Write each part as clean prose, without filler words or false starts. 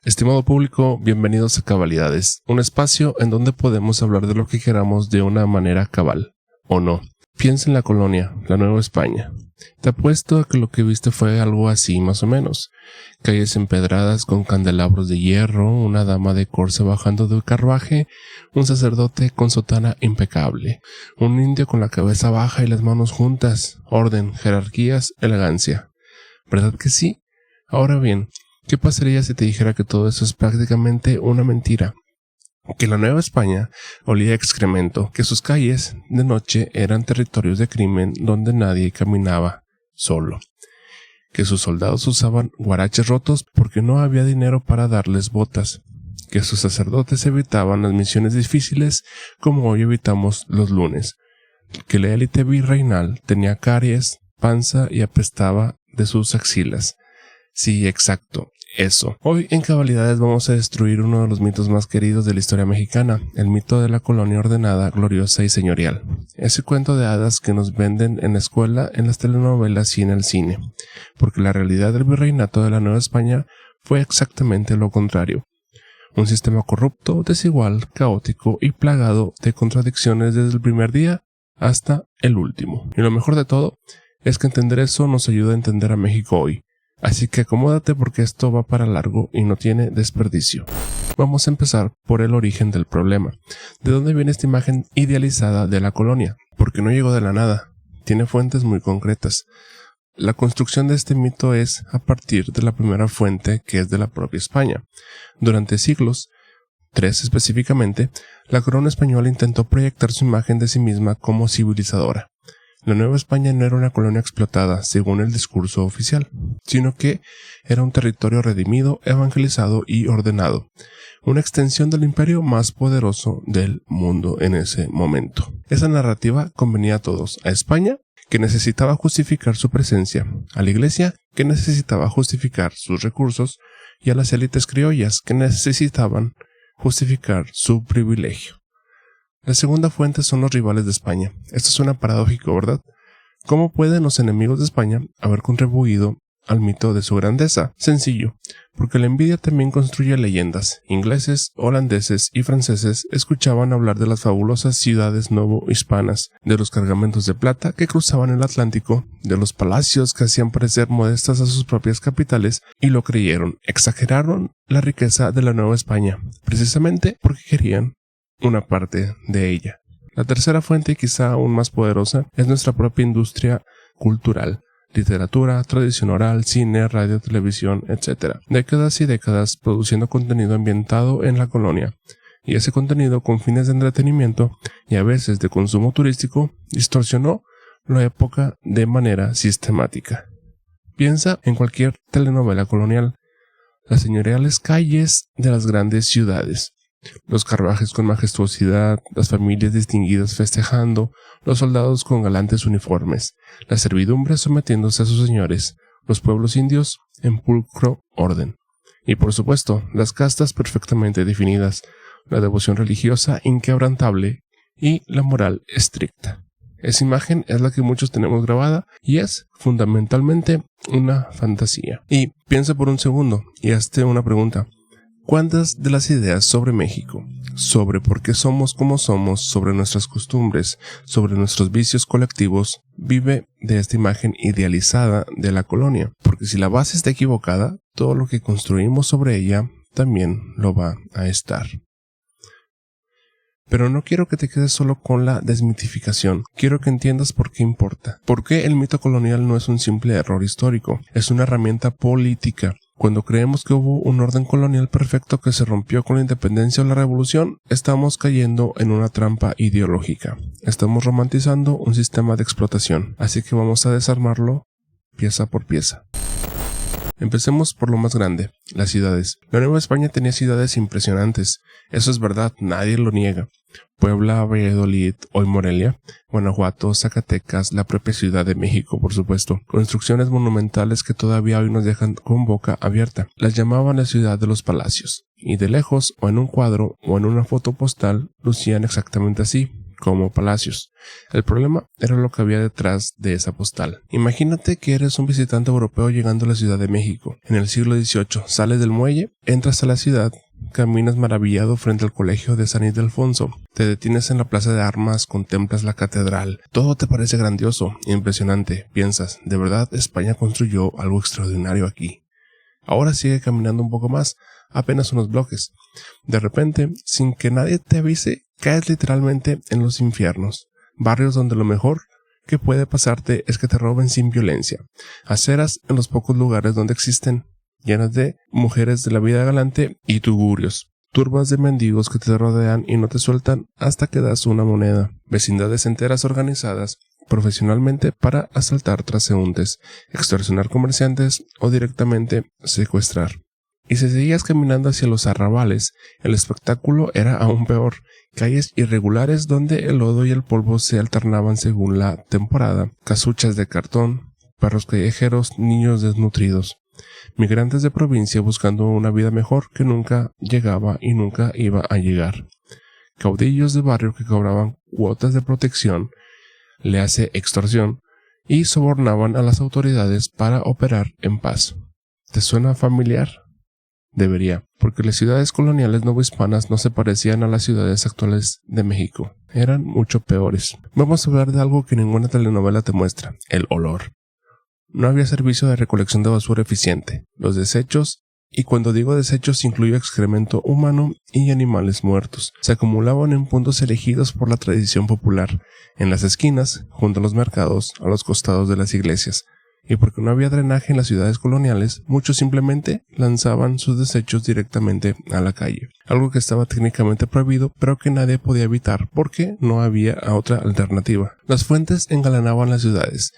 Estimado público, bienvenidos a Cabalidades, un espacio en donde podemos hablar de lo que queramos de una manera cabal, o no. Piensa en la colonia, la Nueva España. Te apuesto a que lo que viste fue algo así más o menos. Calles empedradas con candelabros de hierro, una dama de corse bajando de un carruaje, un sacerdote con sotana impecable, un indio con la cabeza baja y las manos juntas, orden, jerarquías, elegancia. ¿Verdad que sí? Ahora bien, ¿qué pasaría si te dijera que todo eso es prácticamente una mentira? Que la Nueva España olía a excremento, que sus calles de noche eran territorios de crimen donde nadie caminaba solo, que sus soldados usaban guaraches rotos porque no había dinero para darles botas, que sus sacerdotes evitaban las misiones difíciles como hoy evitamos los lunes, que la élite virreinal tenía caries, panza y apestaba de sus axilas. Sí, exacto, eso. Hoy en Cabalidades vamos a destruir uno de los mitos más queridos de la historia mexicana, el mito de la colonia ordenada, gloriosa y señorial. Ese cuento de hadas que nos venden en la escuela, en las telenovelas y en el cine. Porque la realidad del virreinato de la Nueva España fue exactamente lo contrario. Un sistema corrupto, desigual, caótico y plagado de contradicciones desde el primer día hasta el último. Y lo mejor de todo es que entender eso nos ayuda a entender a México hoy. Así que acomódate porque esto va para largo y no tiene desperdicio. Vamos a empezar por el origen del problema. ¿De dónde viene esta imagen idealizada de la colonia? Porque no llegó de la nada. Tiene fuentes muy concretas. La construcción de este mito es a partir de la primera fuente, que es de la propia España. Durante siglos, 3 específicamente, la corona española intentó proyectar su imagen de sí misma como civilizadora. La Nueva España no era una colonia explotada, según el discurso oficial, sino que era un territorio redimido, evangelizado y ordenado, una extensión del imperio más poderoso del mundo en ese momento. Esa narrativa convenía a todos, a España, que necesitaba justificar su presencia, a la Iglesia, que necesitaba justificar sus recursos, y a las élites criollas, que necesitaban justificar su privilegio. La segunda fuente son los rivales de España. Esto suena paradójico, ¿verdad? ¿Cómo pueden los enemigos de España haber contribuido al mito de su grandeza? Sencillo, porque la envidia también construye leyendas. Ingleses, holandeses y franceses escuchaban hablar de las fabulosas ciudades novohispanas, de los cargamentos de plata que cruzaban el Atlántico, de los palacios que hacían parecer modestas a sus propias capitales, y lo creyeron. Exageraron la riqueza de la Nueva España, precisamente porque querían una parte de ella. La tercera fuente, y quizá aún más poderosa, es nuestra propia industria cultural, literatura, tradición oral, cine, radio, televisión, etc. Décadas y décadas produciendo contenido ambientado en la colonia, y ese contenido con fines de entretenimiento y a veces de consumo turístico distorsionó la época de manera sistemática. Piensa en cualquier telenovela colonial, las señoriales calles de las grandes ciudades, los carruajes con majestuosidad, las familias distinguidas festejando, los soldados con galantes uniformes, la servidumbre sometiéndose a sus señores, los pueblos indios en pulcro orden. Y por supuesto, las castas perfectamente definidas, la devoción religiosa inquebrantable y la moral estricta. Esa imagen es la que muchos tenemos grabada y es fundamentalmente una fantasía. Y piensa por un segundo y hazte una pregunta. ¿Cuántas de las ideas sobre México, sobre por qué somos como somos, sobre nuestras costumbres, sobre nuestros vicios colectivos, vive de esta imagen idealizada de la colonia? Porque si la base está equivocada, todo lo que construimos sobre ella también lo va a estar. Pero no quiero que te quedes solo con la desmitificación, quiero que entiendas por qué importa. ¿Por qué el mito colonial no es un simple error histórico? Es una herramienta política. Cuando creemos que hubo un orden colonial perfecto que se rompió con la independencia o la revolución, estamos cayendo en una trampa ideológica. Estamos romantizando un sistema de explotación, así que vamos a desarmarlo pieza por pieza. Empecemos por lo más grande, las ciudades. La Nueva España tenía ciudades impresionantes, eso es verdad, nadie lo niega. Puebla, Valladolid, hoy Morelia, Guanajuato, Zacatecas, la propia Ciudad de México, por supuesto. Construcciones monumentales que todavía hoy nos dejan con boca abierta. Las llamaban la ciudad de los palacios. Y de lejos, o en un cuadro, o en una foto postal, lucían exactamente así, como palacios. El problema era lo que había detrás de esa postal. Imagínate que eres un visitante europeo llegando a la Ciudad de México. En el siglo XVIII sales del muelle, entras a la ciudad, caminas maravillado frente al colegio de San Ildefonso, te detienes en la plaza de armas, contemplas la catedral, todo te parece grandioso, impresionante, piensas, de verdad España construyó algo extraordinario aquí. Ahora sigue caminando un poco más, apenas unos bloques. De repente, sin que nadie te avise, caes literalmente en los infiernos, barrios donde lo mejor que puede pasarte es que te roben sin violencia, aceras en los pocos lugares donde existen, llenas de mujeres de la vida galante y tugurios, turbas de mendigos que te rodean y no te sueltan hasta que das una moneda, vecindades enteras organizadas profesionalmente para asaltar transeúntes, extorsionar comerciantes o directamente secuestrar. Y si seguías caminando hacia los arrabales, el espectáculo era aún peor, calles irregulares donde el lodo y el polvo se alternaban según la temporada, casuchas de cartón, perros callejeros, niños desnutridos, migrantes de provincia buscando una vida mejor que nunca llegaba y nunca iba a llegar, caudillos de barrio que cobraban cuotas de protección, le hace extorsión, y sobornaban a las autoridades para operar en paz. ¿Te suena familiar? Debería, porque las ciudades coloniales novohispanas no se parecían a las ciudades actuales de México. Eran mucho peores. Vamos a hablar de algo que ninguna telenovela te muestra, el olor. No había servicio de recolección de basura eficiente. Los desechos, y cuando digo desechos incluyo excremento humano y animales muertos, se acumulaban en puntos elegidos por la tradición popular, en las esquinas, junto a los mercados, a los costados de las iglesias. Y porque no había drenaje en las ciudades coloniales, muchos simplemente lanzaban sus desechos directamente a la calle, algo que estaba técnicamente prohibido, pero que nadie podía evitar porque no había otra alternativa. Las fuentes engalanaban las ciudades,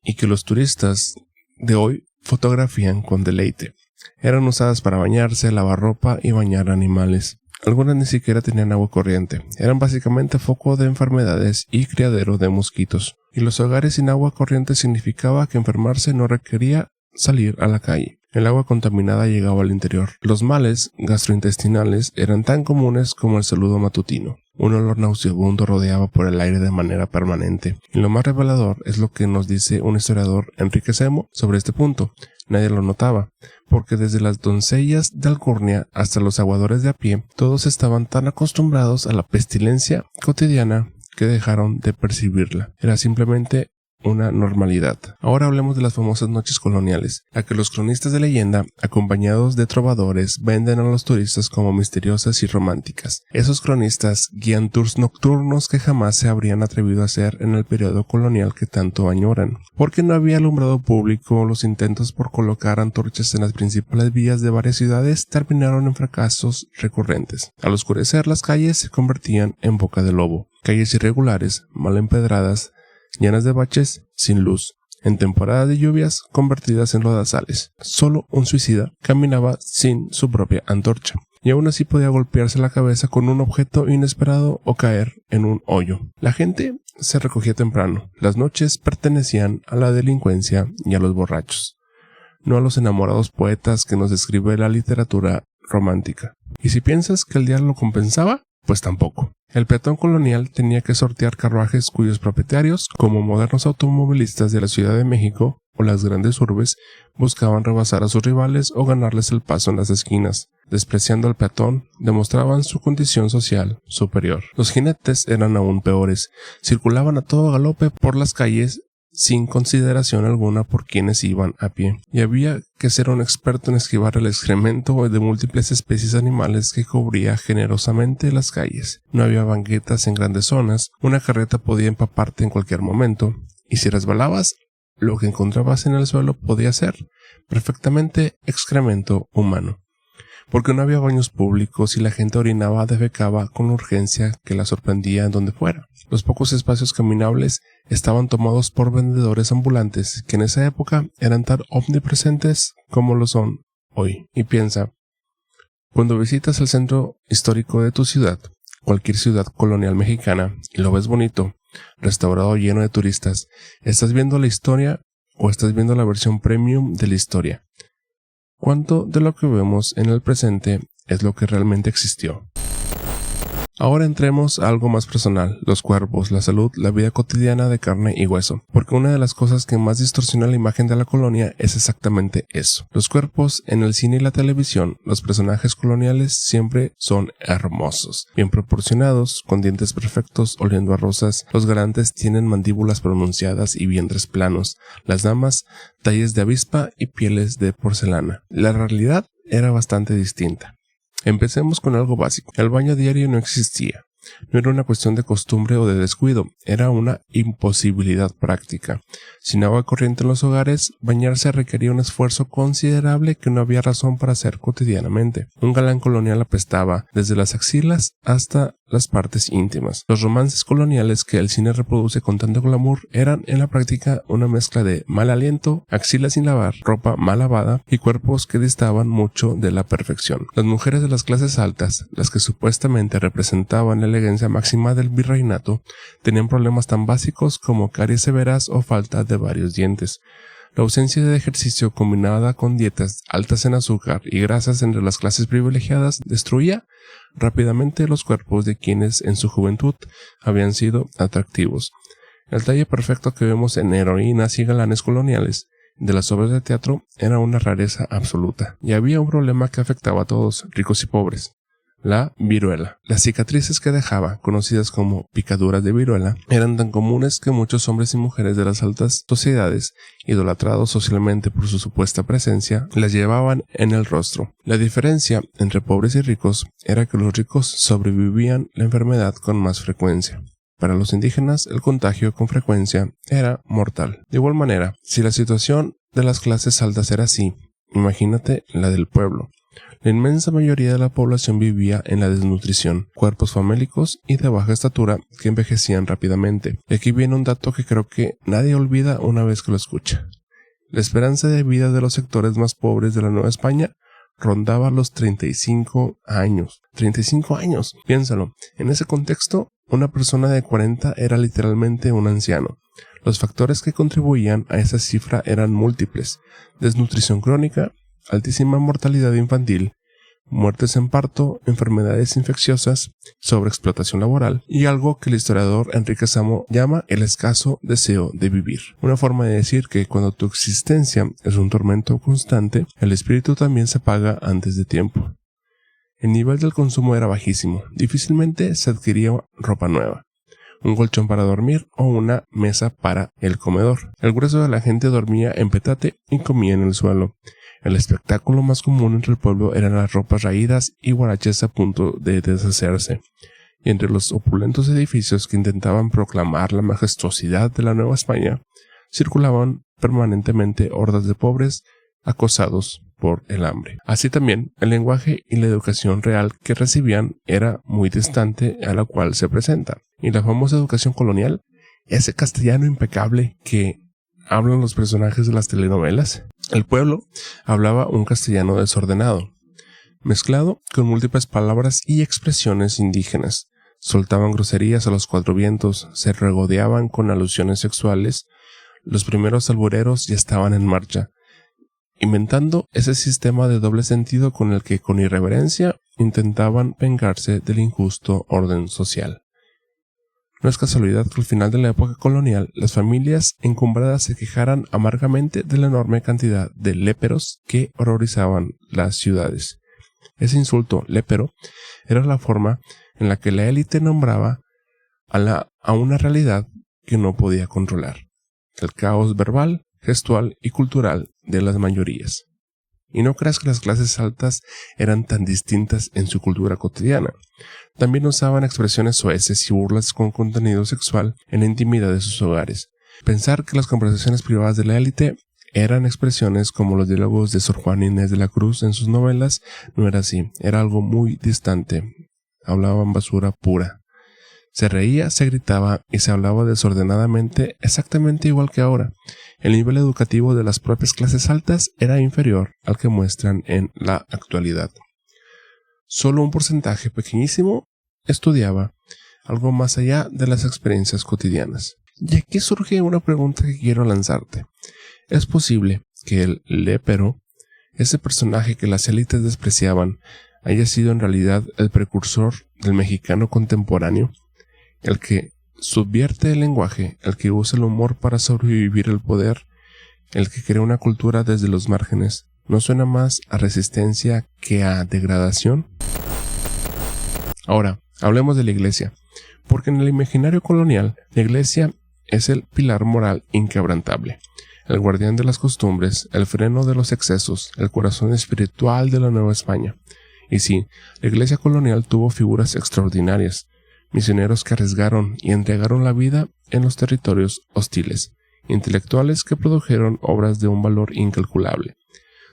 y que los turistas de hoy fotografían con deleite. Eran usadas para bañarse, lavar ropa y bañar animales. Algunas ni siquiera tenían agua corriente. Eran básicamente foco de enfermedades y criadero de mosquitos. Y los hogares sin agua corriente significaba que enfermarse no requería salir a la calle. El agua contaminada llegaba al interior. Los males gastrointestinales eran tan comunes como el saludo matutino. Un olor nauseabundo rodeaba por el aire de manera permanente. Y lo más revelador es lo que nos dice un historiador, Enrique Semo, sobre este punto. Nadie lo notaba, porque desde las doncellas de alcurnia hasta los aguadores de a pie, todos estaban tan acostumbrados a la pestilencia cotidiana que dejaron de percibirla. Era simplemente una normalidad. Ahora hablemos de las famosas noches coloniales, a que los cronistas de leyenda, acompañados de trovadores, venden a los turistas como misteriosas y románticas. Esos cronistas guían tours nocturnos que jamás se habrían atrevido a hacer en el periodo colonial que tanto añoran. Porque no había alumbrado público, los intentos por colocar antorchas en las principales vías de varias ciudades terminaron en fracasos recurrentes. Al oscurecer, las calles se convertían en boca de lobo. Calles irregulares, mal empedradas, llenas de baches, sin luz, en temporada de lluvias convertidas en lodazales. Solo un suicida caminaba sin su propia antorcha, y aún así podía golpearse la cabeza con un objeto inesperado o caer en un hoyo. La gente se recogía temprano. Las noches pertenecían a la delincuencia y a los borrachos, no a los enamorados poetas que nos describe la literatura romántica. Y si piensas que el día lo compensaba, pues tampoco. El peatón colonial tenía que sortear carruajes cuyos propietarios, como modernos automovilistas de la Ciudad de México o las grandes urbes, buscaban rebasar a sus rivales o ganarles el paso en las esquinas. Despreciando al peatón, demostraban su condición social superior. Los jinetes eran aún peores. Circulaban a todo galope por las calles sin consideración alguna por quienes iban a pie, y había que ser un experto en esquivar el excremento de múltiples especies animales que cubría generosamente las calles. No había banquetas en grandes zonas, una carreta podía empaparte en cualquier momento, y si resbalabas, lo que encontrabas en el suelo podía ser perfectamente excremento humano. Porque no había baños públicos y la gente orinaba, defecaba con urgencia que la sorprendía en donde fuera. Los pocos espacios caminables estaban tomados por vendedores ambulantes que en esa época eran tan omnipresentes como lo son hoy. Y piensa, cuando visitas el centro histórico de tu ciudad, cualquier ciudad colonial mexicana, y lo ves bonito, restaurado lleno de turistas, ¿estás viendo la historia o estás viendo la versión premium de la historia? ¿Cuánto de lo que vemos en el presente es lo que realmente existió? Ahora entremos a algo más personal, los cuerpos, la salud, la vida cotidiana de carne y hueso, porque una de las cosas que más distorsiona la imagen de la colonia es exactamente eso. Los cuerpos en el cine y la televisión, los personajes coloniales siempre son hermosos, bien proporcionados, con dientes perfectos, oliendo a rosas, los galantes tienen mandíbulas pronunciadas y vientres planos, las damas, talles de avispa y pieles de porcelana. La realidad era bastante distinta. Empecemos con algo básico. El baño diario no existía. No era una cuestión de costumbre o de descuido, era una imposibilidad práctica. Sin agua corriente en los hogares, bañarse requería un esfuerzo considerable que no había razón para hacer cotidianamente. Un galán colonial apestaba desde las axilas hasta las partes íntimas. Los romances coloniales que el cine reproduce con tanto glamour eran en la práctica una mezcla de mal aliento, axilas sin lavar, ropa mal lavada y cuerpos que distaban mucho de la perfección. Las mujeres de las clases altas, las que supuestamente representaban la elegancia máxima del virreinato, tenían problemas tan básicos como caries severas o falta de varios dientes. La ausencia de ejercicio combinada con dietas altas en azúcar y grasas entre las clases privilegiadas destruía rápidamente los cuerpos de quienes en su juventud habían sido atractivos. El talle perfecto que vemos en heroínas y galanes coloniales de las obras de teatro era una rareza absoluta, y había un problema que afectaba a todos, ricos y pobres. La viruela. Las cicatrices que dejaba, conocidas como picaduras de viruela, eran tan comunes que muchos hombres y mujeres de las altas sociedades, idolatrados socialmente por su supuesta presencia, las llevaban en el rostro. La diferencia entre pobres y ricos era que los ricos sobrevivían la enfermedad con más frecuencia. Para los indígenas, el contagio con frecuencia era mortal. De igual manera, si la situación de las clases altas era así, imagínate la del pueblo. La inmensa mayoría de la población vivía en la desnutrición, cuerpos famélicos y de baja estatura que envejecían rápidamente. Y aquí viene un dato que creo que nadie olvida una vez que lo escucha. La esperanza de vida de los sectores más pobres de la Nueva España rondaba los 35 años. 35 años, piénsalo. En ese contexto, una persona de 40 era literalmente un anciano. Los factores que contribuían a esa cifra eran múltiples: desnutrición crónica, altísima mortalidad infantil, muertes en parto, enfermedades infecciosas, sobreexplotación laboral y algo que el historiador Enrique Samo llama el escaso deseo de vivir. Una forma de decir que cuando tu existencia es un tormento constante, el espíritu también se apaga antes de tiempo. El nivel del consumo era bajísimo, difícilmente se adquiría ropa nueva, un colchón para dormir o una mesa para el comedor. El grueso de la gente dormía en petate y comía en el suelo. El espectáculo más común entre el pueblo eran las ropas raídas y guaraches a punto de deshacerse. Y entre los opulentos edificios que intentaban proclamar la majestuosidad de la Nueva España, circulaban permanentemente hordas de pobres acosados por el hambre. Así también, el lenguaje y la educación real que recibían era muy distante a la cual se presenta. Y la famosa educación colonial, ese castellano impecable que hablan los personajes de las telenovelas. El pueblo hablaba un castellano desordenado, mezclado con múltiples palabras y expresiones indígenas. Soltaban groserías a los cuatro vientos, se regodeaban con alusiones sexuales. Los primeros albureros ya estaban en marcha, inventando ese sistema de doble sentido con el que con irreverencia intentaban vengarse del injusto orden social. No es casualidad que al final de la época colonial las familias encumbradas se quejaran amargamente de la enorme cantidad de léperos que horrorizaban las ciudades. Ese insulto, lépero, era la forma en la que la élite nombraba a una realidad que no podía controlar: el caos verbal, gestual y cultural de las mayorías. Y no creas que las clases altas eran tan distintas en su cultura cotidiana. También usaban expresiones soeces y burlas con contenido sexual en la intimidad de sus hogares. Pensar que las conversaciones privadas de la élite eran expresiones como los diálogos de Sor Juana Inés de la Cruz en sus novelas no era así, era algo muy distante. Hablaban basura pura. Se reía, se gritaba y se hablaba desordenadamente, exactamente igual que ahora. El nivel educativo de las propias clases altas era inferior al que muestran en la actualidad. Solo un porcentaje pequeñísimo estudiaba algo más allá de las experiencias cotidianas. Y aquí surge una pregunta que quiero lanzarte. ¿Es posible que el lépero, ese personaje que las élites despreciaban, haya sido en realidad el precursor del mexicano contemporáneo, el que subvierte el lenguaje, el que usa el humor para sobrevivir al poder, el que crea una cultura desde los márgenes. ¿No suena más a resistencia que a degradación? Ahora, hablemos de la Iglesia, porque en el imaginario colonial, la Iglesia es el pilar moral inquebrantable, el guardián de las costumbres, el freno de los excesos, el corazón espiritual de la Nueva España. Y sí, la Iglesia colonial tuvo figuras extraordinarias, misioneros que arriesgaron y entregaron la vida en los territorios hostiles, intelectuales que produjeron obras de un valor incalculable,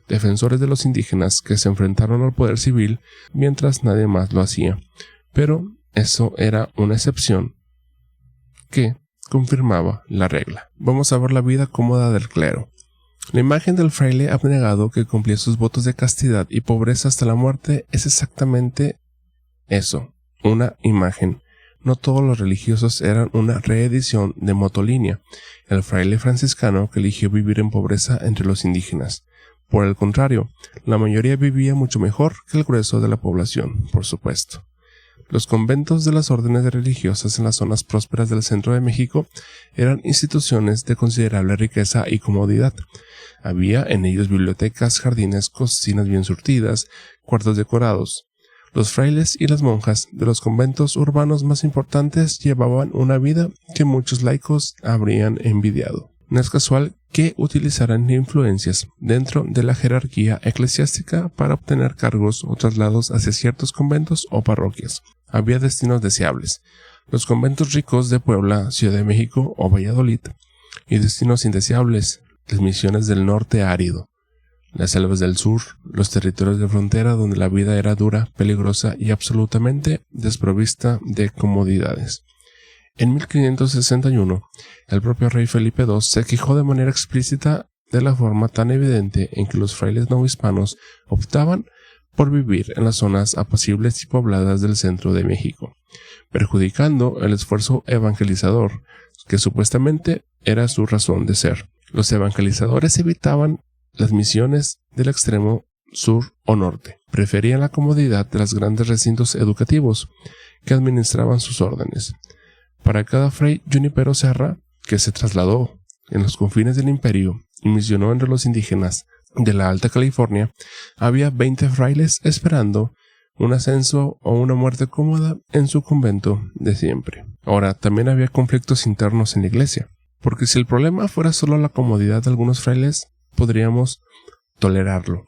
defensores de los indígenas que se enfrentaron al poder civil mientras nadie más lo hacía. Pero eso era una excepción que confirmaba la regla. Vamos a ver la vida cómoda del clero. La imagen del fraile abnegado que cumplía sus votos de castidad y pobreza hasta la muerte es exactamente eso, una imagen. No todos los religiosos eran una reedición de Motolinia, el fraile franciscano que eligió vivir en pobreza entre los indígenas. Por el contrario, la mayoría vivía mucho mejor que el grueso de la población, por supuesto. Los conventos de las órdenes religiosas en las zonas prósperas del centro de México eran instituciones de considerable riqueza y comodidad. Había en ellos bibliotecas, jardines, cocinas bien surtidas, cuartos decorados. Los frailes y las monjas de los conventos urbanos más importantes llevaban una vida que muchos laicos habrían envidiado. No es casual que utilizaran influencias dentro de la jerarquía eclesiástica para obtener cargos o traslados hacia ciertos conventos o parroquias. Había destinos deseables, los conventos ricos de Puebla, Ciudad de México o Valladolid, y destinos indeseables, las misiones del norte árido, las selvas del sur, los territorios de frontera donde la vida era dura, peligrosa y absolutamente desprovista de comodidades. En 1561, el propio rey Felipe II se quejó de manera explícita de la forma tan evidente en que los frailes novohispanos optaban por vivir en las zonas apacibles y pobladas del centro de México, perjudicando el esfuerzo evangelizador, que supuestamente era su razón de ser. Los evangelizadores evitaban las misiones del extremo sur o norte, preferían la comodidad de los grandes recintos educativos que administraban sus órdenes. Para cada fray Junípero Serra, que se trasladó en los confines del imperio y misionó entre los indígenas de la Alta California, había 20 frailes esperando un ascenso o una muerte cómoda en su convento de siempre. Ahora, también había conflictos internos en la iglesia, porque si el problema fuera solo la comodidad de algunos frailes, podríamos tolerarlo.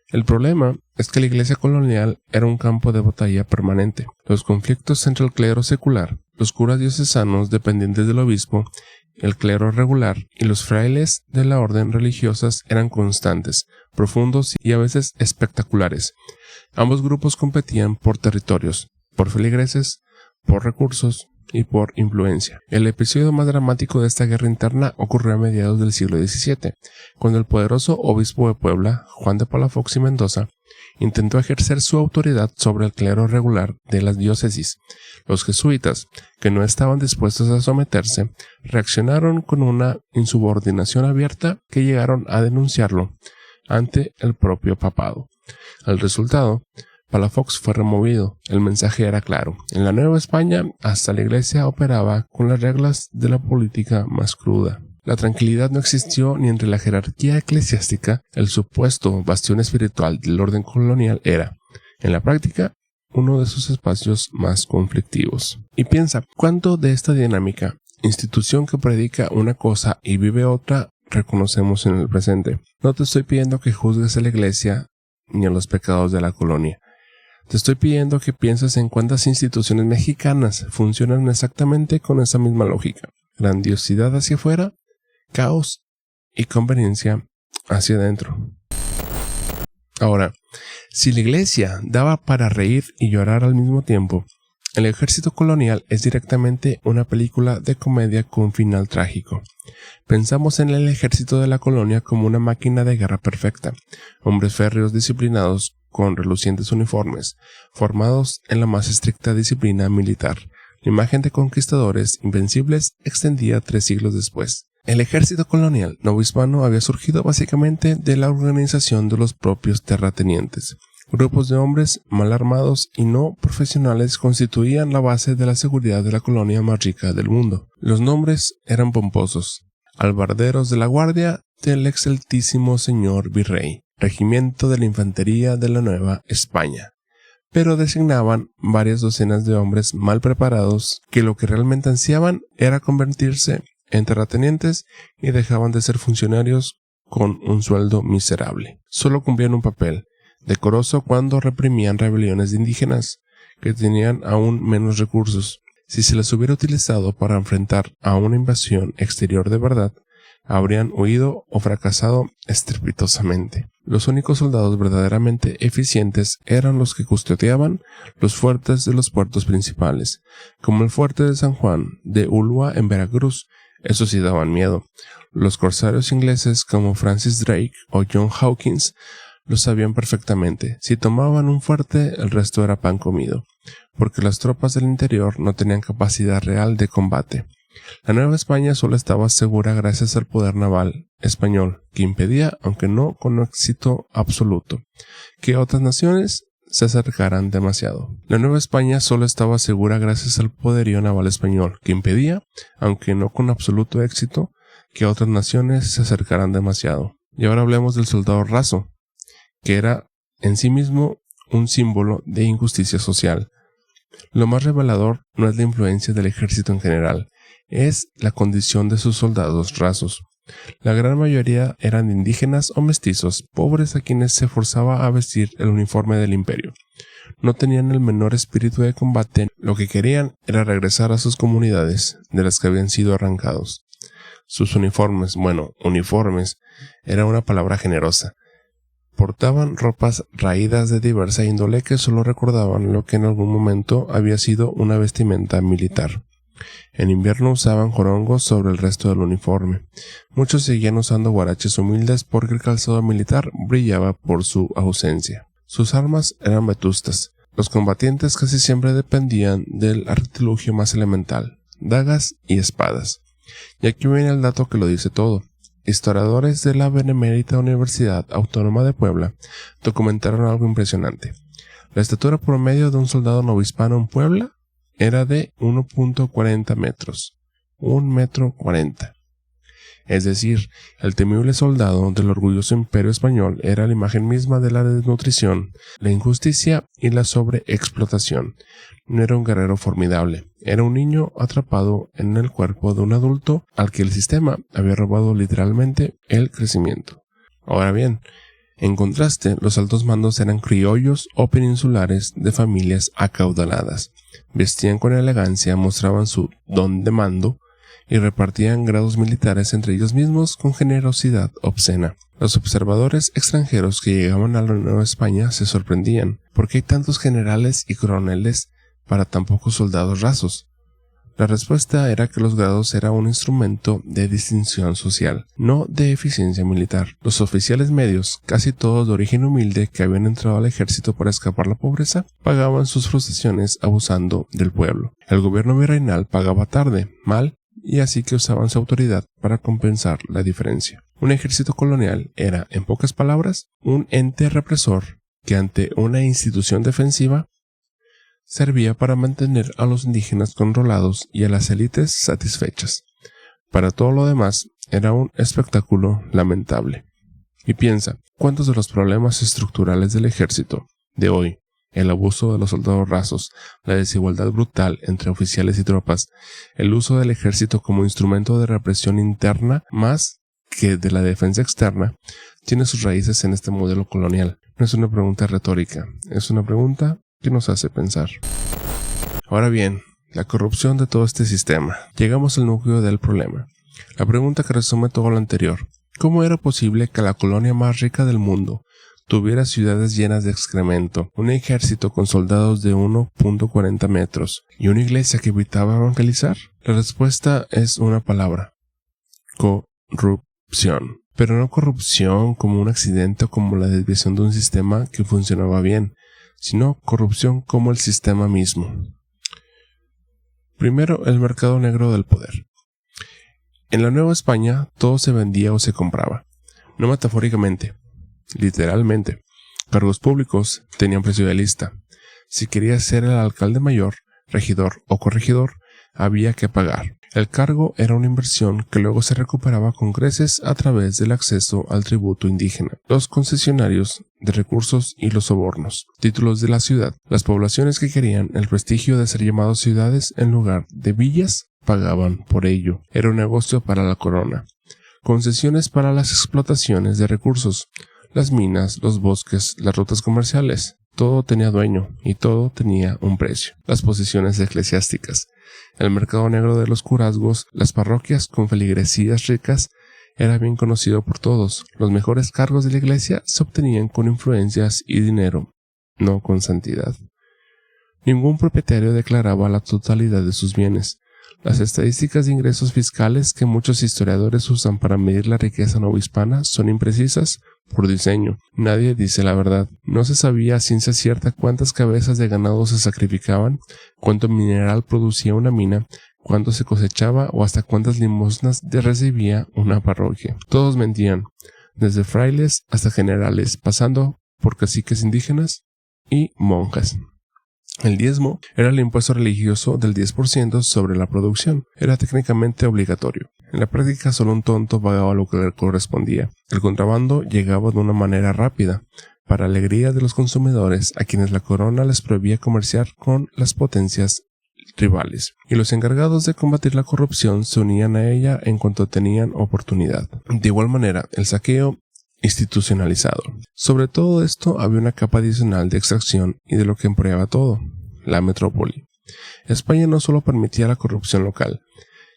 El problema es que la iglesia colonial era un campo de batalla permanente. Los conflictos entre el clero secular, los curas diocesanos dependientes del obispo, el clero regular y los frailes de la orden religiosas eran constantes, profundos y a veces espectaculares. Ambos grupos competían por territorios, por feligreses, por recursos y por influencia. El episodio más dramático de esta guerra interna ocurrió a mediados del siglo XVII, cuando el poderoso obispo de Puebla, Juan de Palafox y Mendoza, intentó ejercer su autoridad sobre el clero regular de las diócesis. Los jesuitas, que no estaban dispuestos a someterse, reaccionaron con una insubordinación abierta que llegaron a denunciarlo ante el propio papado. El resultado, Palafox fue removido. El mensaje era claro. En la Nueva España, hasta la iglesia operaba con las reglas de la política más cruda. La tranquilidad no existió ni entre la jerarquía eclesiástica. El supuesto bastión espiritual del orden colonial era, en la práctica, uno de sus espacios más conflictivos. Y piensa, ¿cuánto de esta dinámica, institución que predica una cosa y vive otra, reconocemos en el presente? No te estoy pidiendo que juzgues a la iglesia ni a los pecados de la colonia. Te estoy pidiendo que pienses en cuántas instituciones mexicanas funcionan exactamente con esa misma lógica. Grandiosidad hacia afuera, caos y conveniencia hacia adentro. Ahora, si la iglesia daba para reír y llorar al mismo tiempo, el ejército colonial es directamente una película de comedia con final trágico. Pensamos en el ejército de la colonia como una máquina de guerra perfecta, hombres férreos disciplinados con relucientes uniformes, formados en la más estricta disciplina militar. La imagen de conquistadores invencibles extendía 3 siglos después. El ejército colonial novohispano había surgido básicamente de la organización de los propios terratenientes. Grupos de hombres mal armados y no profesionales constituían la base de la seguridad de la colonia más rica del mundo. Los nombres eran pomposos: Albarderos de la Guardia del excelentísimo señor Virrey, Regimiento de la Infantería de la Nueva España, pero designaban varias docenas de hombres mal preparados que lo que realmente ansiaban era convertirse en terratenientes y dejaban de ser funcionarios con un sueldo miserable. Solo cumplían un papel decoroso cuando reprimían rebeliones de indígenas que tenían aún menos recursos. Si se les hubiera utilizado para enfrentar a una invasión exterior de verdad, habrían huido o fracasado estrepitosamente. Los únicos soldados verdaderamente eficientes eran los que custodiaban los fuertes de los puertos principales, como el fuerte de San Juan de Ulúa en Veracruz. Esos sí daban miedo. Los corsarios ingleses como Francis Drake o John Hawkins lo sabían perfectamente. Si tomaban un fuerte, el resto era pan comido, porque las tropas del interior no tenían capacidad real de combate. La Nueva España solo estaba segura gracias al poder naval español, que impedía, aunque no con éxito absoluto, que otras naciones se acercaran demasiado. La Nueva España solo estaba segura gracias al poderío naval español, que impedía, aunque no con absoluto éxito, que otras naciones se acercaran demasiado. Y ahora hablemos del soldado raso, que era en sí mismo un símbolo de injusticia social. Lo más revelador no es la influencia del ejército en general, es la condición de sus soldados rasos. La gran mayoría eran indígenas o mestizos, pobres a quienes se forzaba a vestir el uniforme del imperio. No tenían el menor espíritu de combate, lo que querían era regresar a sus comunidades de las que habían sido arrancados. Sus uniformes, uniformes, era una palabra generosa. Portaban ropas raídas de diversa índole que solo recordaban lo que en algún momento había sido una vestimenta militar. En invierno usaban jorongos sobre el resto del uniforme. Muchos seguían usando guaraches humildes porque el calzado militar brillaba por su ausencia. Sus armas eran vetustas. Los combatientes casi siempre dependían del artilugio más elemental, dagas y espadas. Y aquí viene el dato que lo dice todo. Historiadores de la Benemérita Universidad Autónoma de Puebla documentaron algo impresionante. La estatura promedio de un soldado novohispano en Puebla era de 1.40 metros, 1,40 m. Es decir, el temible soldado del orgulloso imperio español era la imagen misma de la desnutrición, la injusticia y la sobreexplotación. No era un guerrero formidable, era un niño atrapado en el cuerpo de un adulto al que el sistema había robado literalmente el crecimiento. Ahora bien, en contraste, los altos mandos eran criollos o peninsulares de familias acaudaladas. Vestían con elegancia, mostraban su don de mando y repartían grados militares entre ellos mismos con generosidad obscena. Los observadores extranjeros que llegaban a la Nueva España se sorprendían. ¿Por qué hay tantos generales y coroneles para tan pocos soldados rasos? La respuesta era que los grados eran un instrumento de distinción social, no de eficiencia militar. Los oficiales medios, casi todos de origen humilde que habían entrado al ejército para escapar la pobreza, pagaban sus frustraciones abusando del pueblo. El gobierno virreinal pagaba tarde, mal, y así que usaban su autoridad para compensar la diferencia. Un ejército colonial era, en pocas palabras, un ente represor que ante una institución defensiva servía para mantener a los indígenas controlados y a las élites satisfechas. Para todo lo demás, era un espectáculo lamentable. Y piensa, ¿cuántos de los problemas estructurales del ejército de hoy, el abuso de los soldados rasos, la desigualdad brutal entre oficiales y tropas, el uso del ejército como instrumento de represión interna más que de la defensa externa, tiene sus raíces en este modelo colonial? No es una pregunta retórica, es una pregunta que nos hace pensar. Ahora bien, la corrupción de todo este sistema. Llegamos al núcleo del problema. La pregunta que resume todo lo anterior. ¿Cómo era posible que la colonia más rica del mundo tuviera ciudades llenas de excremento, un ejército con soldados de 1.40 metros y una iglesia que evitaba evangelizar? La respuesta es una palabra: corrupción. Pero no corrupción como un accidente o como la desviación de un sistema que funcionaba bien, sino corrupción como el sistema mismo. Primero, el mercado negro del poder. En la Nueva España todo se vendía o se compraba, no metafóricamente, literalmente. Cargos públicos tenían precio de lista. Si querías ser el alcalde mayor, regidor o corregidor, había que pagar. El cargo era una inversión que luego se recuperaba con creces a través del acceso al tributo indígena, los concesionarios de recursos y los sobornos. Títulos de la ciudad. Las poblaciones que querían el prestigio de ser llamados ciudades en lugar de villas pagaban por ello. Era un negocio para la corona. Concesiones para las explotaciones de recursos, las minas, los bosques, las rutas comerciales. Todo tenía dueño y todo tenía un precio. Las posesiones eclesiásticas. El mercado negro de los curazgos, las parroquias con feligresías ricas, era bien conocido por todos. Los mejores cargos de la iglesia se obtenían con influencias y dinero, no con santidad. Ningún propietario declaraba la totalidad de sus bienes. Las estadísticas de ingresos fiscales que muchos historiadores usan para medir la riqueza novohispana son imprecisas por diseño. Nadie dice la verdad. No se sabía a ciencia cierta cuántas cabezas de ganado se sacrificaban, cuánto mineral producía una mina, cuánto se cosechaba o hasta cuántas limosnas recibía una parroquia. Todos mentían, desde frailes hasta generales, pasando por caciques indígenas y monjas. El diezmo era el impuesto religioso del 10% sobre la producción. Era técnicamente obligatorio. En la práctica solo un tonto pagaba lo que le correspondía. El contrabando llegaba de una manera rápida, para alegría de los consumidores a quienes la corona les prohibía comerciar con las potencias rivales, y los encargados de combatir la corrupción se unían a ella en cuanto tenían oportunidad. De igual manera, el saqueo institucionalizado. Sobre todo esto había una capa adicional de extracción y de lo que empleaba todo, la metrópoli. España no solo permitía la corrupción local.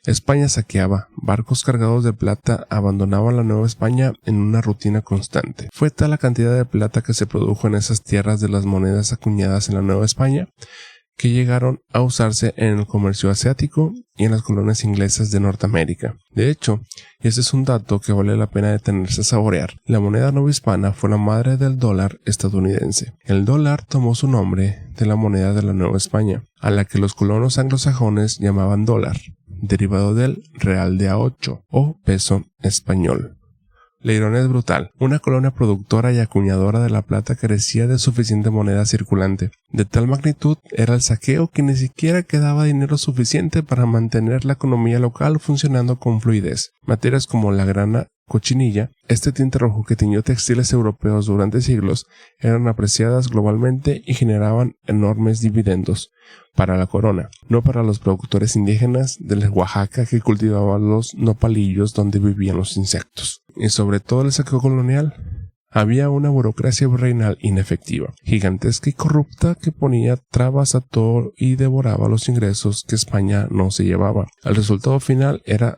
España saqueaba, barcos cargados de plata abandonaban la Nueva España en una rutina constante. Fue tal la cantidad de plata que se produjo en esas tierras de las monedas acuñadas en la Nueva España que llegaron a usarse en el comercio asiático y en las colonias inglesas de Norteamérica. De hecho, y ese es un dato que vale la pena detenerse a saborear, la moneda novohispana fue la madre del dólar estadounidense. El dólar tomó su nombre de la moneda de la Nueva España, a la que los colonos anglosajones llamaban dólar, derivado del real de A8 o peso español. La ironía es brutal. Una colonia productora y acuñadora de la plata carecía de suficiente moneda circulante. De tal magnitud era el saqueo que ni siquiera quedaba dinero suficiente para mantener la economía local funcionando con fluidez. Materias como la grana, cochinilla, este tinte rojo que tiñó textiles europeos durante siglos, eran apreciadas globalmente y generaban enormes dividendos para la corona, no para los productores indígenas de Oaxaca que cultivaban los nopalillos donde vivían los insectos. Y sobre todo el saqueo colonial, había una burocracia virreinal inefectiva, gigantesca y corrupta que ponía trabas a todo y devoraba los ingresos que España no se llevaba. El resultado final era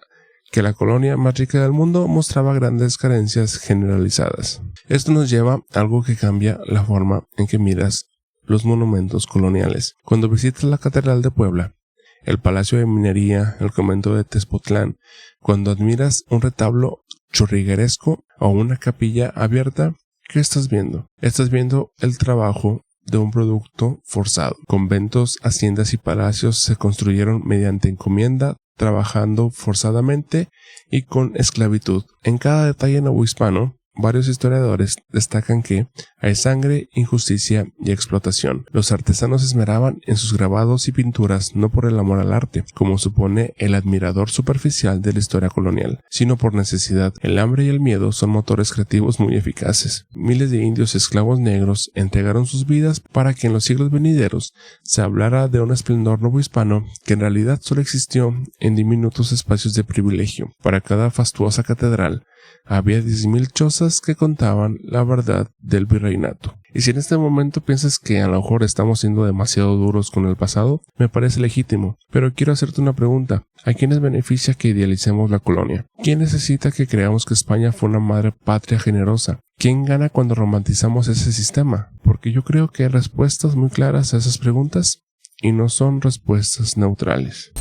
que la colonia más rica del mundo mostraba grandes carencias generalizadas. Esto nos lleva a algo que cambia la forma en que miras los monumentos coloniales. Cuando visitas la Catedral de Puebla, el Palacio de Minería, el Convento de Tezpotlán, cuando admiras un retablo churrigueresco o una capilla abierta, ¿qué estás viendo? Estás viendo el trabajo de un producto forzado. Conventos, haciendas y palacios se construyeron mediante encomienda, trabajando forzadamente y con esclavitud. En cada detalle novohispano, varios historiadores destacan que hay sangre, injusticia y explotación. Los artesanos esmeraban en sus grabados y pinturas no por el amor al arte, como supone el admirador superficial de la historia colonial, sino por necesidad. El hambre y el miedo son motores creativos muy eficaces. Miles de indios esclavos negros entregaron sus vidas para que en los siglos venideros se hablara de un esplendor novohispano que en realidad solo existió en diminutos espacios de privilegio. Para cada fastuosa catedral había 10,000 chozas que contaban la verdad del virreinato. Y si en este momento piensas que a lo mejor estamos siendo demasiado duros con el pasado, me parece legítimo, pero quiero hacerte una pregunta. ¿A quiénes beneficia que idealicemos la colonia? ¿Quién necesita que creamos que España fue una madre patria generosa? ¿Quién gana cuando romantizamos ese sistema? Porque yo creo que hay respuestas muy claras a esas preguntas y no son respuestas neutrales.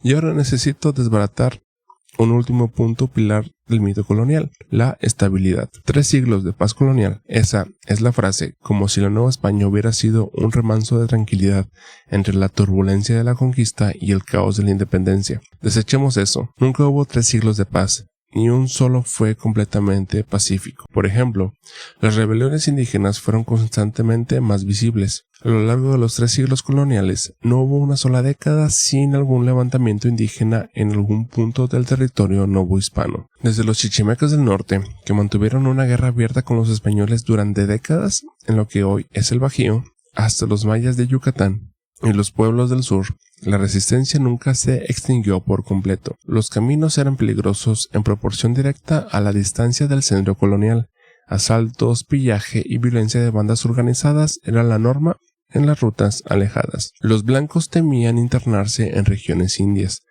Y ahora necesito desbaratar un último punto pilar del mito colonial, la estabilidad. 3 siglos de paz colonial. Esa es la frase, como si la Nueva España hubiera sido un remanso de tranquilidad entre la turbulencia de la conquista y el caos de la independencia. Desechemos eso. Nunca hubo 3 siglos de paz, ni un solo fue completamente pacífico. Por ejemplo, las rebeliones indígenas fueron constantemente más visibles. A lo largo de los 3 siglos coloniales, no hubo una sola década sin algún levantamiento indígena en algún punto del territorio novohispano. Desde los chichimecas del norte, que mantuvieron una guerra abierta con los españoles durante décadas en lo que hoy es el Bajío, hasta los mayas de Yucatán y los pueblos del sur, la resistencia nunca se extinguió por completo. Los caminos eran peligrosos en proporción directa a la distancia del centro colonial. Asaltos, pillaje y violencia de bandas organizadas era la norma en las rutas alejadas. Los blancos temían internarse en regiones indias.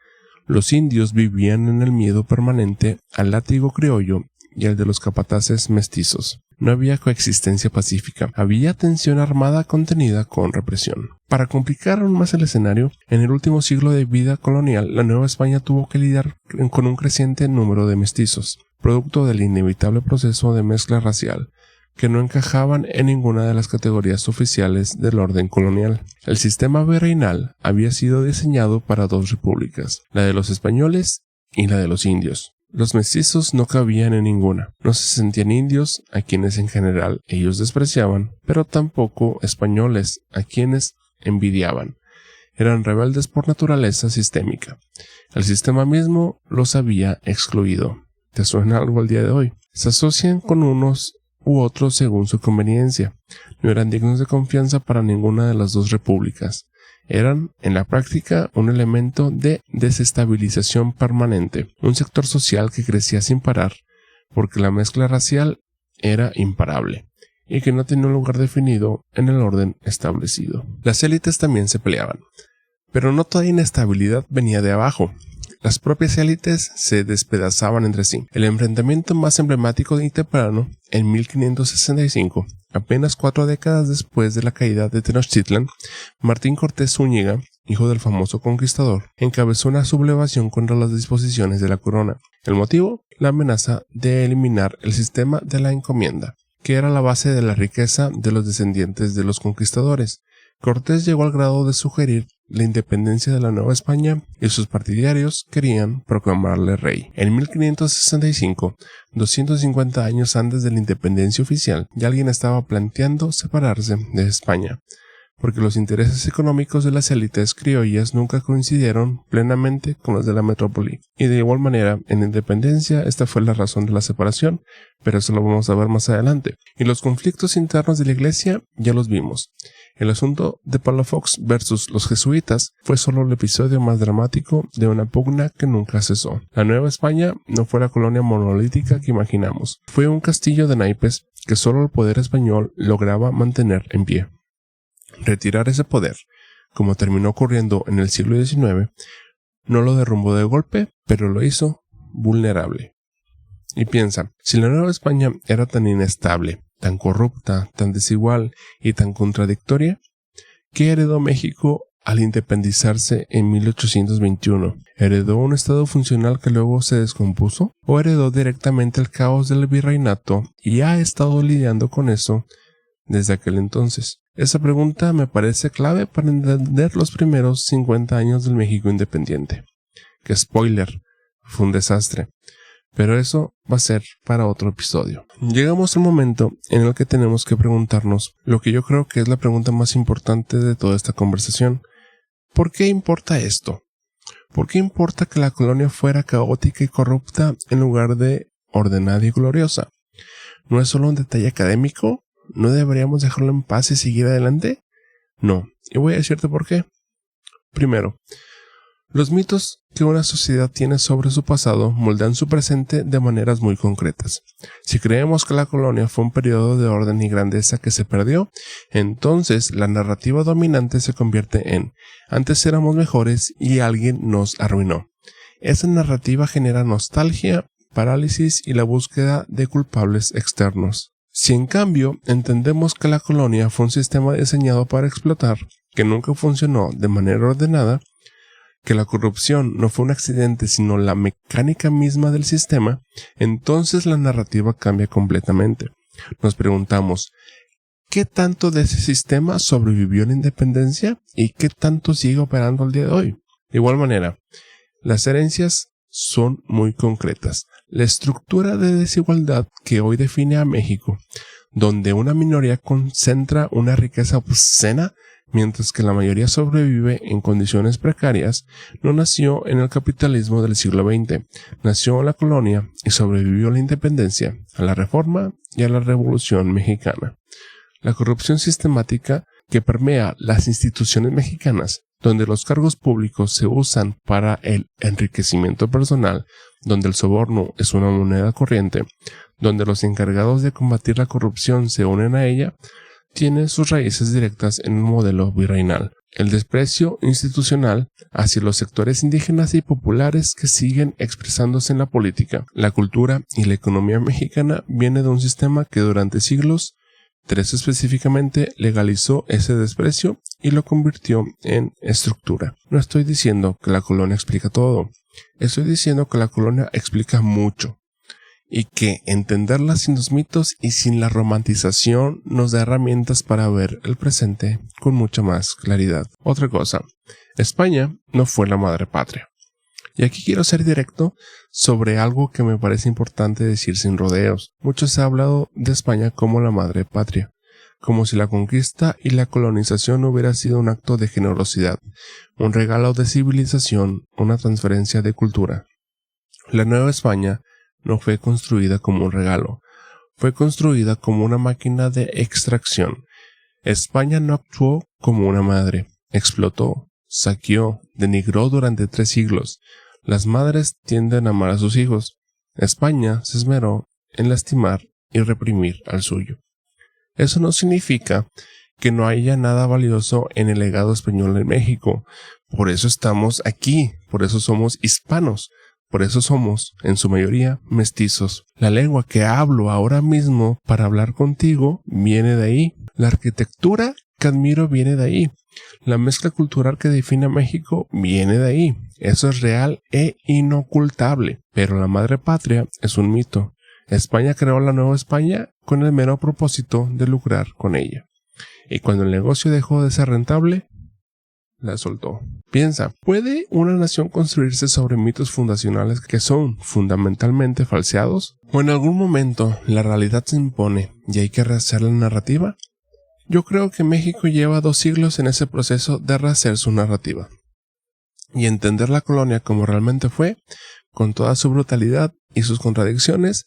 Los indios vivían en el miedo permanente al látigo criollo y al de los capataces mestizos. No había coexistencia pacífica, había tensión armada contenida con represión. Para complicar aún más el escenario, en el último siglo de vida colonial, la Nueva España tuvo que lidiar con un creciente número de mestizos, producto del inevitable proceso de mezcla racial, que no encajaban en ninguna de las categorías oficiales del orden colonial. El sistema virreinal había sido diseñado para 2 repúblicas, la de los españoles y la de los indios. Los mestizos no cabían en ninguna. No se sentían indios, a quienes en general ellos despreciaban, pero tampoco españoles, a quienes envidiaban. Eran rebeldes por naturaleza sistémica. El sistema mismo los había excluido. ¿Te suena algo al día de hoy? Se asocian con unos u otros según su conveniencia. No eran dignos de confianza para ninguna de las 2 repúblicas. Eran, en la práctica, un elemento de desestabilización permanente, un sector social que crecía sin parar, porque la mezcla racial era imparable, y que no tenía un lugar definido en el orden establecido. Las élites también se peleaban, pero no toda inestabilidad venía de abajo. Las propias élites se despedazaban entre sí. El enfrentamiento más emblemático y temprano, en 1565, apenas 4 décadas después de la caída de Tenochtitlan, Martín Cortés Zúñiga, hijo del famoso conquistador, encabezó una sublevación contra las disposiciones de la corona. El motivo, la amenaza de eliminar el sistema de la encomienda, que era la base de la riqueza de los descendientes de los conquistadores. Cortés llegó al grado de sugerir la independencia de la Nueva España y sus partidarios querían proclamarle rey. En 1565, 250 años antes de la independencia oficial, ya alguien estaba planteando separarse de España, porque los intereses económicos de las élites criollas nunca coincidieron plenamente con los de la metrópoli. Y de igual manera, en la independencia esta fue la razón de la separación, pero eso lo vamos a ver más adelante. Y los conflictos internos de la iglesia ya los vimos. El asunto de Palafox versus los jesuitas fue solo el episodio más dramático de una pugna que nunca cesó. La Nueva España no fue la colonia monolítica que imaginamos. Fue un castillo de naipes que solo el poder español lograba mantener en pie. Retirar ese poder, como terminó ocurriendo en el siglo XIX, no lo derrumbó de golpe, pero lo hizo vulnerable. Y piensa, si la Nueva España era tan inestable, tan corrupta, tan desigual y tan contradictoria, ¿qué heredó México al independizarse en 1821? ¿Heredó un estado funcional que luego se descompuso? ¿O heredó directamente el caos del virreinato y ha estado lidiando con eso desde aquel entonces? Esa pregunta me parece clave para entender los primeros 50 años del México independiente. Que spoiler, fue un desastre. Pero eso va a ser para otro episodio. Llegamos al momento en el que tenemos que preguntarnos lo que yo creo que es la pregunta más importante de toda esta conversación. ¿Por qué importa esto? ¿Por qué importa que la colonia fuera caótica y corrupta en lugar de ordenada y gloriosa? ¿No es solo un detalle académico? ¿No deberíamos dejarlo en paz y seguir adelante? No, y voy a decirte por qué. Primero, los mitos que una sociedad tiene sobre su pasado moldean su presente de maneras muy concretas. Si creemos que la colonia fue un periodo de orden y grandeza que se perdió, entonces la narrativa dominante se convierte en antes éramos mejores y alguien nos arruinó. Esa narrativa genera nostalgia, parálisis y la búsqueda de culpables externos. Si en cambio entendemos que la colonia fue un sistema diseñado para explotar, que nunca funcionó de manera ordenada, que la corrupción no fue un accidente sino la mecánica misma del sistema, entonces la narrativa cambia completamente. Nos preguntamos, ¿qué tanto de ese sistema sobrevivió a la independencia y qué tanto sigue operando al día de hoy? De igual manera, las herencias son muy concretas. La estructura de desigualdad que hoy define a México, donde una minoría concentra una riqueza obscena, mientras que la mayoría sobrevive en condiciones precarias, no nació en el capitalismo del siglo XX, nació en la colonia y sobrevivió a la independencia, a la reforma y a la revolución mexicana. La corrupción sistemática que permea las instituciones mexicanas, donde los cargos públicos se usan para el enriquecimiento personal, donde el soborno es una moneda corriente, donde los encargados de combatir la corrupción se unen a ella, tiene sus raíces directas en un modelo virreinal. El desprecio institucional hacia los sectores indígenas y populares que siguen expresándose en la política, la cultura y la economía mexicana viene de un sistema que durante siglos, 3 específicamente, legalizó ese desprecio y lo convirtió en estructura. No estoy diciendo que la colonia explica todo, estoy diciendo que la colonia explica mucho y que entenderla sin los mitos y sin la romantización nos da herramientas para ver el presente con mucha más claridad. Otra cosa, España no fue la madre patria. Y aquí quiero ser directo sobre algo que me parece importante decir sin rodeos. Mucho se ha hablado de España como la madre patria, como si la conquista y la colonización hubiera sido un acto de generosidad, un regalo de civilización, una transferencia de cultura. La Nueva España no fue construida como un regalo, fue construida como una máquina de extracción. España no actuó como una madre, explotó, saqueó, denigró durante 3 siglos. Las madres tienden a amar a sus hijos. España se esmeró en lastimar y reprimir al suyo. Eso no significa que no haya nada valioso en el legado español en México. Por eso estamos aquí, por eso somos hispanos. Por eso somos, en su mayoría, mestizos. La lengua que hablo ahora mismo para hablar contigo viene de ahí. La arquitectura que admiro viene de ahí. La mezcla cultural que define a México viene de ahí. Eso es real e inocultable. Pero la madre patria es un mito. España creó la Nueva España con el mero propósito de lucrar con ella. Y cuando el negocio dejó de ser rentable, la soltó. Piensa, ¿puede una nación construirse sobre mitos fundacionales que son fundamentalmente falseados? ¿O en algún momento la realidad se impone y hay que rehacer la narrativa? Yo creo que México lleva 2 siglos en ese proceso de rehacer su narrativa. Y entender la colonia como realmente fue, con toda su brutalidad y sus contradicciones,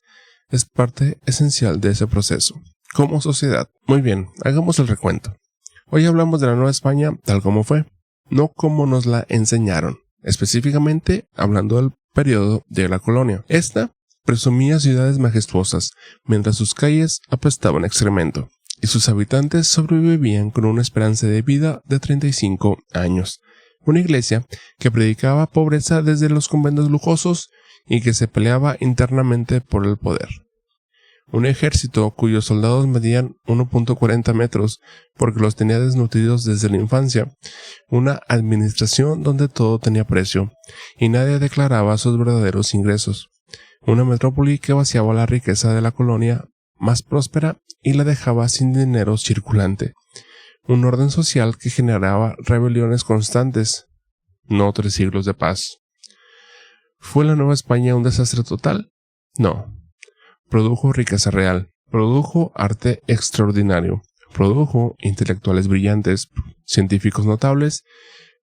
es parte esencial de ese proceso. Como sociedad. Muy bien, hagamos el recuento. Hoy hablamos de la Nueva España tal como fue, no como nos la enseñaron, específicamente hablando del periodo de la colonia. Esta presumía ciudades majestuosas, mientras sus calles apestaban a excremento, y sus habitantes sobrevivían con una esperanza de vida de 35 años. Una iglesia que predicaba pobreza desde los conventos lujosos y que se peleaba internamente por el poder. Un ejército cuyos soldados medían 1.40 metros porque los tenía desnutridos desde la infancia. Una administración donde todo tenía precio y nadie declaraba sus verdaderos ingresos. Una metrópoli que vaciaba la riqueza de la colonia más próspera y la dejaba sin dinero circulante. Un orden social que generaba rebeliones constantes, no 3 siglos de paz. ¿Fue la Nueva España un desastre total? No. Produjo riqueza real, produjo arte extraordinario, produjo intelectuales brillantes, científicos notables,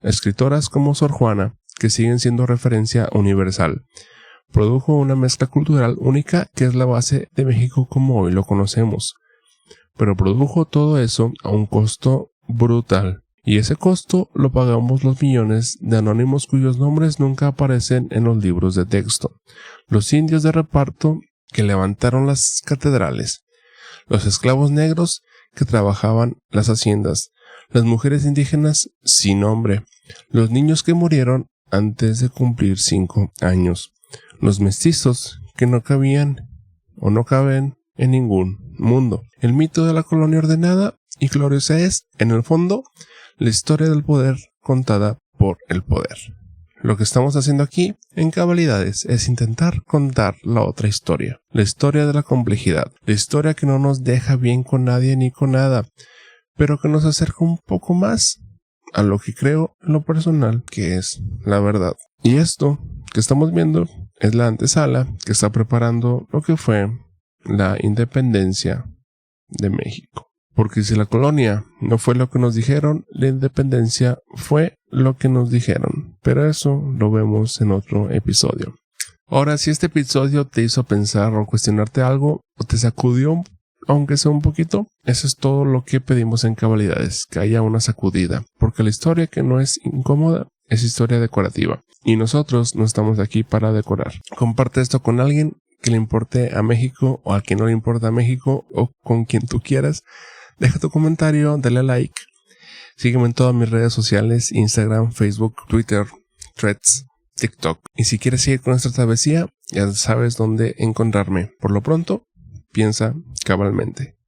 escritoras como Sor Juana, que siguen siendo referencia universal. Produjo una mezcla cultural única que es la base de México como hoy lo conocemos. Pero produjo todo eso a un costo brutal. Y ese costo lo pagamos los millones de anónimos cuyos nombres nunca aparecen en los libros de texto. Los indios de reparto que levantaron las catedrales, los esclavos negros que trabajaban las haciendas, las mujeres indígenas sin nombre, los niños que murieron antes de cumplir 5 años, los mestizos que no cabían o no caben en ningún mundo. El mito de la colonia ordenada y gloriosa es, en el fondo, la historia del poder contada por el poder. Lo que estamos haciendo aquí, en Cabalidades, es intentar contar la otra historia. La historia de la complejidad. La historia que no nos deja bien con nadie ni con nada, pero que nos acerca un poco más a lo que creo en lo personal que es la verdad. Y esto que estamos viendo es la antesala que está preparando lo que fue la independencia de México. Porque si la colonia no fue lo que nos dijeron, la independencia fue lo que nos dijeron. Pero eso lo vemos en otro episodio. Ahora, si este episodio te hizo pensar o cuestionarte algo, o te sacudió, aunque sea un poquito, eso es todo lo que pedimos en Cabalidades, que haya una sacudida. Porque la historia que no es incómoda es historia decorativa. Y nosotros no estamos aquí para decorar. Comparte esto con alguien que le importe a México o a quien no le importa a México o con quien tú quieras. Deja tu comentario, dale like. Sígueme en todas mis redes sociales, Instagram, Facebook, Twitter, Threads, TikTok. Y si quieres seguir con nuestra travesía, ya sabes dónde encontrarme. Por lo pronto, piensa cabalmente.